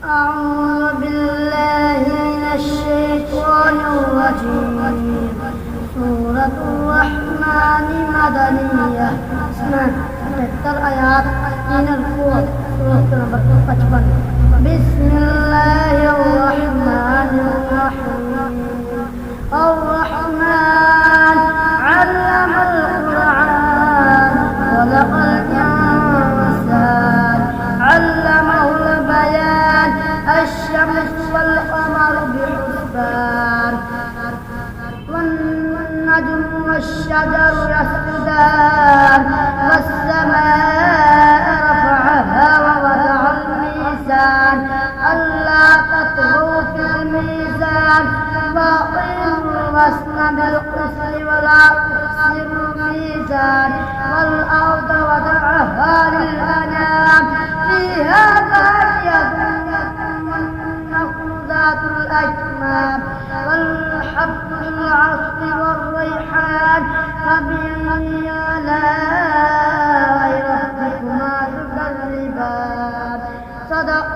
أعوذ بالله من الشيطان الرجيم. سورة الرحمن مدنية. اسمع تذكر آيات من القرآن. سورة نمبر 55. بسم الله الرحمن الرحيم. الرحمن علم القرآن خلق الإنسان علمه البيان الشمس والقمر بحسبان والنجم والشجر يسجدان والسماء رفعها ووضع الميزان ألا تطغوا في الميزان وأقيموا الوزن بالقسط ولا تخسروا الميزان والأرض وضعها للأنام فيها فاكهة والنخل ذات الأكمام والحب العصف والريحان فبأي آلاء ربكما تكذبان. صدق